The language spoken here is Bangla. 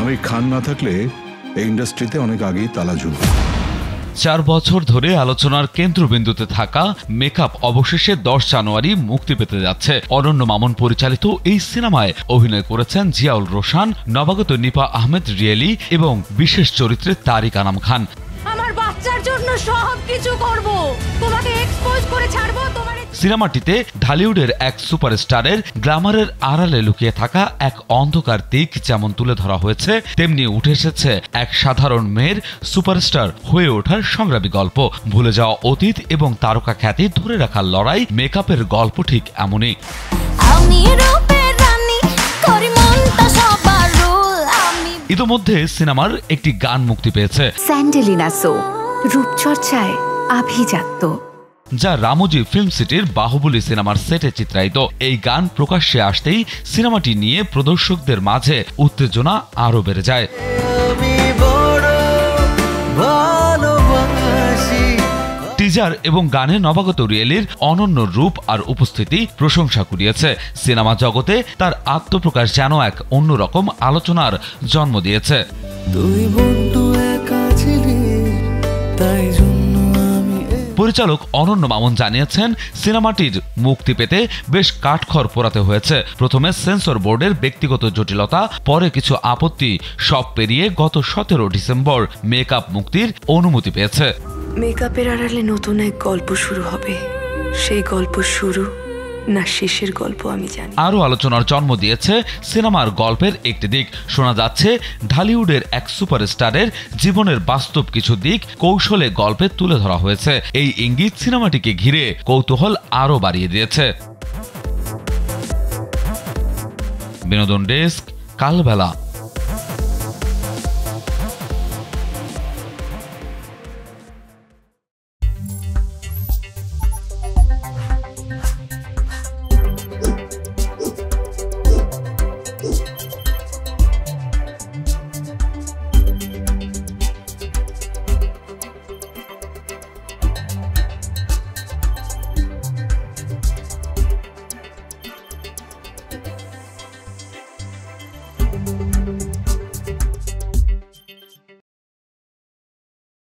আমির খান না থাকলে এই ইন্ডাস্ট্রিতে অনেক আগেই তালা ঝুলবে। 4 বছর ধরে আলোচনার কেন্দ্রবিন্দুতে থাকা মেকআপ অবশেষে 10 জানুয়ারি মুক্তি পেতে যাচ্ছে। অনন্য মামুন পরিচালিত এই সিনেমায় অভিনয় করেছেন জিয়াউল রোশান, নবাগত নিপা আহমেদ রিয়েলি এবং বিশেষ চরিত্রে তারিক আনাম খান। আমার বাচ্চার জন্য সবকিছু করব, তোমাকে এক্সপোজ করে ছাড়বো। সিনেমাটিতে ঢালিউডের এক সুপারস্টারের গ্ল্যামারের আড়ালে লুকিয়ে থাকা এক অন্ধকার দিক যেমন তুলে ধরা হয়েছে, তেমনি উঠে এসেছে এক সাধারণ মেয়ের সুপারস্টার হয়ে ওঠার সংগ্রামী গল্প। ভুলে যাওয়া অতীত এবং তারকা খ্যাতি ধরে রাখার লড়াই। মেকআপের গল্প ঠিক এমনই। ইতোমধ্যে সিনেমার একটি গান মুক্তি পেয়েছে, স্যান্ডেলিনা সো, রূপচর্চায় আভিজাত্য, যা রামোজি ফিল্ম সিটির বাহুবলী সিনেমার সেটে চিত্রায়িত। এই গান প্রকাশ্যে আসতেই সিনেমাটি নিয়ে প্রদর্শকদের মাঝে উত্তেজনা আরো বেড়ে যায়। টিজার এবং গানে নবাগত রিয়েলির অনন্য রূপ আর উপস্থিতি প্রশংসা কুড়িয়েছে। সিনেমা জগতে তার আত্মপ্রকাশ যেন এক অন্যরকম আলোচনার জন্ম দিয়েছে। পরিচালক অনন্য মামুন জানিয়েছেন, সিনেমাটির মুক্তি পেতে বেশ কাঠখড় পোড়াতে হয়েছে। প্রথমে সেন্সর বোর্ডের ব্যক্তিগত জটিলতা, পরে কিছু আপত্তি, সব পেরিয়ে গত 17 ডিসেম্বর মেকআপ মুক্তির অনুমতি পেয়েছে। মেকআপের আড়ালে নতুন এক গল্প শুরু হবে। সেই গল্প শুরু না শেষের গল্প আমি জানি। আরও আলোচনার জন্ম দিয়েছে সিনেমার গল্পের একটি দিক। শোনা যাচ্ছে ঢালিউডের এক সুপারস্টারের জীবনের বাস্তব কিছু দিক কৌশলে গল্পে তুলে ধরা হয়েছে। এই ইঙ্গিত সিনেমাটিকে ঘিরে কৌতূহল আরও বাড়িয়ে দিয়েছে। বিনোদন ডেস্ক, কালবেলা।